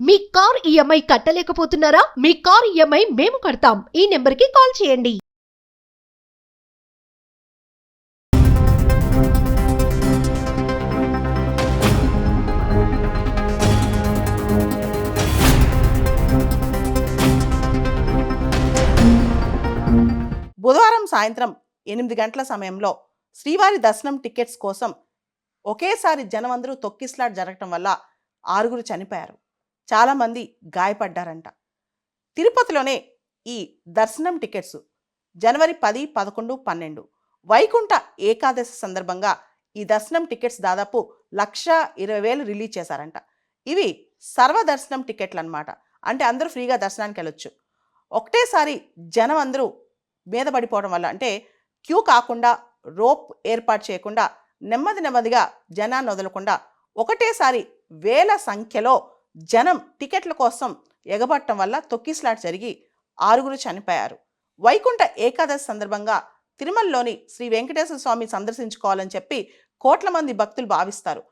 మీ car EMI కట్టలేకపోతున్నారా? మీ car EMI మేము కడతాం. ఈ నెంబర్కి కాల్ చేయండి. బుధవారం సాయంత్రం 8 గంటల సమయంలో శ్రీవారి దర్శనం టికెట్స్ కోసం ఒకేసారి జనమందరూ తొక్కిసలాట జరగటం వల్ల 6 చనిపోయారు. చాలామంది గాయపడ్డారంట. తిరుపతిలోనే ఈ దర్శనం టికెట్స్ జనవరి 10, 11, 12 వైకుంఠ ఏకాదశి సందర్భంగా ఈ దర్శనం టికెట్స్ దాదాపు 1,20,000 రిలీజ్ చేశారంట. ఇవి సర్వదర్శనం టికెట్లు అన్నమాట. అంటే అందరూ ఫ్రీగా దర్శనానికి వెళ్ళొచ్చు. ఒకటేసారి జనం అందరూ మీద పడిపోవడం వల్ల, అంటే క్యూ కాకుండా, రోప్ ఏర్పాటు చేయకుండా, నెమ్మదిగా జనాన్ని వదలకుండా ఒకటేసారి వేల సంఖ్యలో జనం టికెట్ల కోసం ఎగబట్టడం వల్ల తొక్కిసలాట జరిగి 6 చనిపోయారు. వైకుంఠ ఏకాదశి సందర్భంగా తిరుమలలోని శ్రీ వెంకటేశ్వర స్వామి సందర్శించుకోవాలని చెప్పి కోట్ల మంది భక్తులు భావిస్తారు.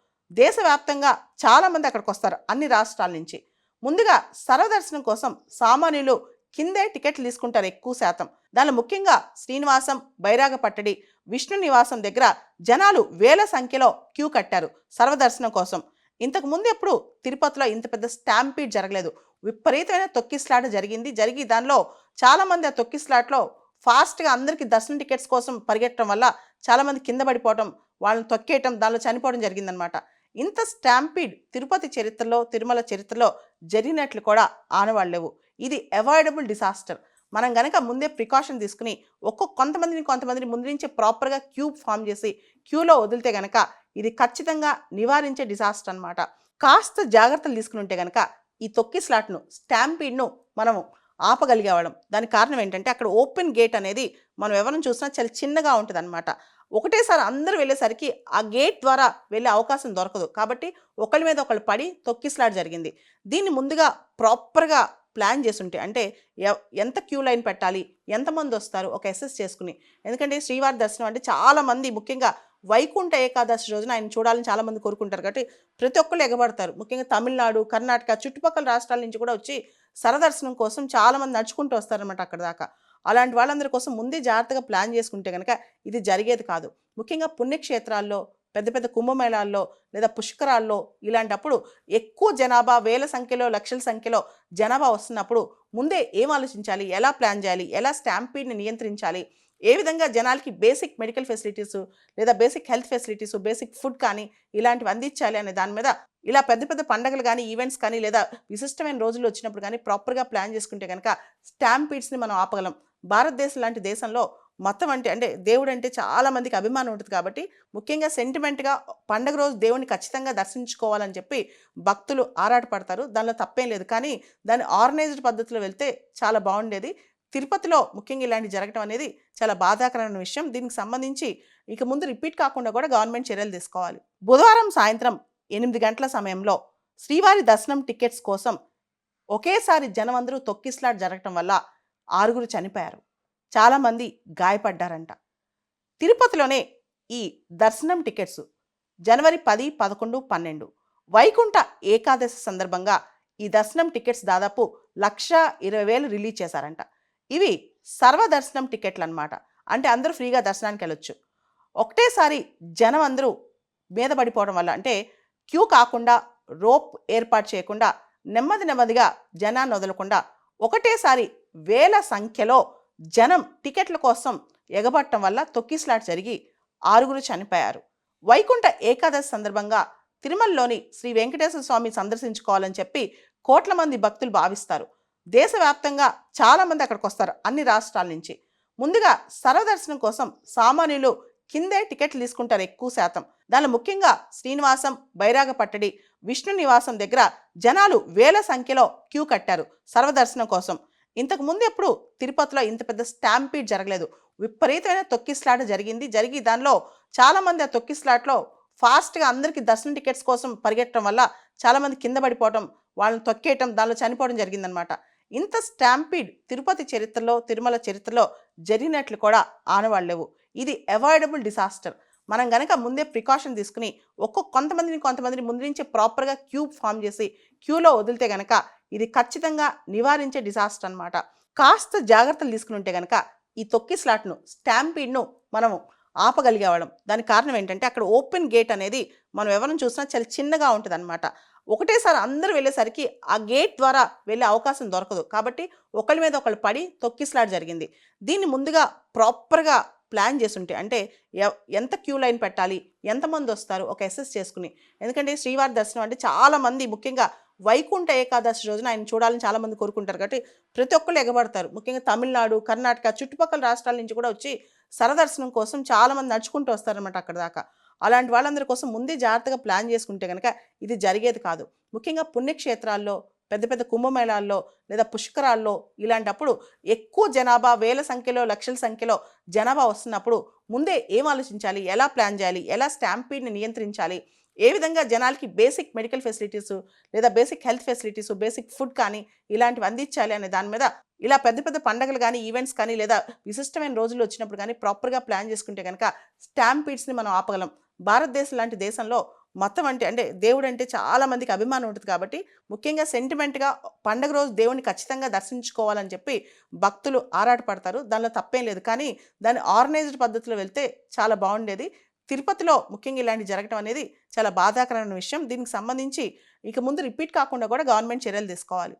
దేశవ్యాప్తంగా చాలామంది అక్కడికి వస్తారు, అన్ని రాష్ట్రాల నుంచి. ముందుగా సర్వదర్శనం కోసం సామాన్యులు కిందే టికెట్లు తీసుకుంటారు ఎక్కువ శాతం. దానిలో ముఖ్యంగా శ్రీనివాసం, బైరాగ పట్టడి, విష్ణు నివాసం దగ్గర జనాలు వేల సంఖ్యలో క్యూ కట్టారు సర్వదర్శనం కోసం. ఇంతకు ముందు ఎప్పుడు తిరుపతిలో ఇంత పెద్ద స్టాంపీడ్ జరగలేదు. విపరీతమైన తొక్కిసలాట జరిగి దానిలో చాలామంది ఆ తొక్కిసలాటలో ఫాస్ట్గా అందరికీ దర్శనం టికెట్స్ కోసం పరిగెట్టడం వల్ల చాలామంది కింద పడిపోవడం, వాళ్ళని తొక్కేయటం, దానిలో చనిపోవడం జరిగిందనమాట. ఇంత స్టాంపీడ్ తిరుపతి చరిత్రలో, తిరుమల చరిత్రలో జరిగినట్లు కూడా ఆనవాళ్ళేవు. ఇది అవాయిడబుల్ డిసాస్టర్. మనం గనక ముందే ప్రికాషన్ తీసుకుని కొంతమందిని ముందు నుంచి ప్రాపర్గా క్యూ ఫామ్ చేసి క్యూలో వదిలితే గనక ఇది ఖచ్చితంగా నివారించే డిసాస్టర్ అనమాట. కాస్త జాగ్రత్తలు తీసుకుని ఉంటే గనక ఈ తొక్కిసలాట్ను, స్టాంపీడ్ను మనము ఆపగలిగేవాళ్ళం. దానికి కారణం ఏంటంటే అక్కడ ఓపెన్ గేట్ అనేది మనం ఎవరిని చూసినా చాలా చిన్నగా ఉంటుంది అనమాట. ఒకటేసారి అందరూ వెళ్ళేసరికి ఆ గేట్ ద్వారా వెళ్ళే అవకాశం దొరకదు. కాబట్టి ఒకళ్ళ మీద ఒకళ్ళు పడి తొక్కిసలాట జరిగింది. దీన్ని ముందుగా ప్రాపర్గా ప్లాన్ చేసుంటే, అంటే ఎంత క్యూ లైన్ పెట్టాలి, ఎంతమంది వస్తారు ఒక అసెస్ చేసుకుని. ఎందుకంటే శ్రీవారి దర్శనం అంటే చాలామంది, ముఖ్యంగా వైకుంఠ ఏకాదశి రోజున ఆయన చూడాలని చాలామంది కోరుకుంటారు. కాబట్టి ప్రతి ఒక్కళ్ళు ఎగబడతారు. ముఖ్యంగా తమిళనాడు, కర్ణాటక, చుట్టుపక్కల రాష్ట్రాల నుంచి కూడా వచ్చి సరదర్శనం కోసం చాలామంది నడుచుకుంటూ వస్తారనమాట అక్కడ దాకా. అలాంటి వాళ్ళందరి కోసం ముందే జాగ్రత్తగా ప్లాన్ చేసుకుంటే కనుక ఇది జరిగేది కాదు. ముఖ్యంగా పుణ్యక్షేత్రాల్లో, పెద్ద పెద్ద కుంభమేళాల్లో లేదా పుష్కరాల్లో ఇలాంటప్పుడు ఎక్కువ జనాభా, వేల సంఖ్యలో, లక్షల సంఖ్యలో జనాభా వస్తున్నప్పుడు ముందే ఏం ఆలోచించాలి, ఎలా ప్లాన్ చేయాలి, ఎలా స్టాంపీడ్ని నియంత్రించాలి, ఏ విధంగా జనాలకి బేసిక్ మెడికల్ ఫెసిలిటీసు లేదా basic health facilities, basic food కానీ ఇలాంటివి అందించాలి అనే దాని మీద ఇలా పెద్ద పెద్ద పండగలు కానీ, ఈవెంట్స్ కానీ, లేదా విశిష్టమైన రోజులు వచ్చినప్పుడు కానీ ప్రాపర్గా ప్లాన్ చేసుకుంటే కనుక స్టాంపీడ్స్ని మనం ఆపగలం. భారతదేశం లాంటి దేశంలో మొత్తం అంటే దేవుడు అంటే చాలామందికి అభిమానం ఉంటుంది. కాబట్టి ముఖ్యంగా సెంటిమెంట్గా పండగ రోజు దేవుడిని ఖచ్చితంగా దర్శించుకోవాలని చెప్పి భక్తులు ఆరాటపడతారు. దానిలో తప్పేం లేదు. కానీ దాన్ని ఆర్గనైజ్డ్ పద్ధతిలో వెళ్తే చాలా బాగుండేది. తిరుపతిలో ముఖ్యంగా ఇలాంటి జరగడం అనేది చాలా బాధాకరమైన విషయం. దీనికి సంబంధించి ఇక ముందు రిపీట్ కాకుండా కూడా గవర్నమెంట్ చర్యలు తీసుకోవాలి. బుధవారం సాయంత్రం 8 గంటల సమయంలో శ్రీవారి దర్శనం టికెట్స్ కోసం ఒకేసారి జనమందరూ తొక్కిసలాట జరగటం వల్ల 6 చనిపోయారు. చాలామంది గాయపడ్డారంట. తిరుపతిలోనే ఈ దర్శనం టికెట్స్ జనవరి 10, 11, 12 వైకుంఠ ఏకాదశి సందర్భంగా ఈ దర్శనం టికెట్స్ దాదాపు 1,20,000 రిలీజ్ చేశారంట. ఇవి సర్వదర్శనం టికెట్లు అన్నమాట. అంటే అందరూ ఫ్రీగా దర్శనానికి వెళ్ళొచ్చు. ఒకటేసారి జనం అందరూ మీద పడిపోవడం వల్ల, అంటే క్యూ కాకుండా, రోప్ ఏర్పాటు చేయకుండా, నెమ్మదిగా జనాన్ని వదలకుండా ఒకటేసారి వేల సంఖ్యలో జనం టికెట్ల కోసం ఎగబట్టడం వల్ల తొక్కిసలాట జరిగి 6 చనిపోయారు. వైకుంఠ ఏకాదశి సందర్భంగా తిరుమలలోని శ్రీ వెంకటేశ్వర స్వామి సందర్శించుకోవాలని చెప్పి కోట్ల మంది భక్తులు భావిస్తారు. దేశవ్యాప్తంగా చాలామంది అక్కడికి వస్తారు, అన్ని రాష్ట్రాల నుంచి. ముందుగా సర్వదర్శనం కోసం సామాన్యులు కిందే టికెట్లు తీసుకుంటారు ఎక్కువ శాతం. దానిలో ముఖ్యంగా శ్రీనివాసం, బైరాగ పట్టడి, విష్ణు నివాసం దగ్గర జనాలు వేల సంఖ్యలో క్యూ కట్టారు సర్వదర్శనం కోసం. ఇంతకు ముందు ఎప్పుడు తిరుపతిలో ఇంత పెద్ద స్టాంపీడ్ జరగలేదు. విపరీతమైన తొక్కిసలాట జరిగి దానిలో చాలామంది ఆ తొక్కిసలాటలో ఫాస్ట్గా అందరికీ దర్శనం టికెట్స్ కోసం పరిగెట్టడం వల్ల చాలామంది కింద పడిపోవడం, వాళ్ళని తొక్కేయటం, దానిలో చనిపోవడం జరిగిందనమాట. ఇంత స్టాంపీడ్ తిరుపతి చరిత్రలో, తిరుమల చరిత్రలో జరిగినట్లు కూడా ఆనవాళ్ళేవు. ఇది అవాయిడబుల్ డిసాస్టర్. మనం గనక ముందే ప్రికాషన్ తీసుకుని కొంతమందిని ముందు నుంచే ప్రాపర్గా క్యూ ఫామ్ చేసి క్యూలో వదిలితే గనక ఇది ఖచ్చితంగా నివారించే డిజాస్టర్ అనమాట. కాస్త జాగ్రత్తలు తీసుకుని ఉంటే గనక ఈ తొక్కిస్లాట్ను, స్టాంపీడ్ను మనము ఆపగలిగేవాళ్ళం. దానికి కారణం ఏంటంటే అక్కడ ఓపెన్ గేట్ అనేది మనం ఎవరిని చూసినా చాలా చిన్నగా ఉంటుందన్నమాట. ఒకటేసారి అందరూ వెళ్ళేసరికి ఆ గేట్ ద్వారా వెళ్ళే అవకాశం దొరకదు. కాబట్టి ఒకళ్ళ మీద ఒకళ్ళు పడి తొక్కిస్లాట్ జరిగింది. దీన్ని ముందుగా ప్రాపర్గా ప్లాన్ చేసుంటే, అంటే ఎంత క్యూ లైన్ పెట్టాలి, ఎంతమంది వస్తారు ఒక అసెస్ చేసుకుని. ఎందుకంటే శ్రీవారి దర్శనం అంటే చాలామంది, ముఖ్యంగా వైకుంఠ ఏకాదశి రోజున ఆయన చూడాలని చాలామంది కోరుకుంటారు. కాబట్టి ప్రతి ఒక్కళ్ళు ఎగబడతారు. ముఖ్యంగా తమిళనాడు, కర్ణాటక, చుట్టుపక్కల రాష్ట్రాల నుంచి కూడా వచ్చి సరదర్శనం కోసం చాలామంది నడుచుకుంటూ వస్తారనమాట అక్కడ దాకా. అలాంటి వాళ్ళందరి కోసం ముందే జాగ్రత్తగా ప్లాన్ చేసుకుంటే కనుక ఇది జరిగేది కాదు. ముఖ్యంగా పుణ్యక్షేత్రాల్లో, పెద్ద పెద్ద కుంభమేళాల్లో లేదా పుష్కరాల్లో ఇలాంటప్పుడు ఎక్కువ జనాభా, వేల సంఖ్యలో, లక్షల సంఖ్యలో జనాభా వస్తున్నప్పుడు ముందే ఏం ఆలోచించాలి, ఎలా ప్లాన్ చేయాలి, ఎలా స్టాంపీడ్ని నియంత్రించాలి, ఏ విధంగా జనాలకి బేసిక్ మెడికల్ ఫెసిలిటీసు లేదా basic health facilities, basic food కానీ ఇలాంటివి అందించాలి అనే దాని మీద ఇలా పెద్ద పెద్ద పండగలు కానీ, ఈవెంట్స్ కానీ లేదా విశిష్టమైన రోజులు వచ్చినప్పుడు కానీ ప్రాపర్గా ప్లాన్ చేసుకుంటే కనుక స్టాంపీడ్స్ని మనం ఆపగలం. భారతదేశం లాంటి దేశంలో మతం అంటే దేవుడు అంటే చాలా మందికి అభిమానం ఉంటుంది. కాబట్టి ముఖ్యంగా సెంటిమెంట్గా పండగ రోజు దేవుడిని ఖచ్చితంగా దర్శించుకోవాలని చెప్పి భక్తులు ఆరాటపడతారు. దానిలో తప్పేం లేదు. కానీ దాన్ని ఆర్గనైజ్డ్ పద్ధతిలో వెళ్తే చాలా బాగుండేది. తిరుపతిలో ముఖ్యంగా ఇలాంటి జరగడం అనేది చాలా బాధాకరమైన విషయం. దీనికి సంబంధించి ఇక ముందు రిపీట్ కాకుండా కూడా గవర్నమెంట్ చర్యలు తీసుకోవాలి.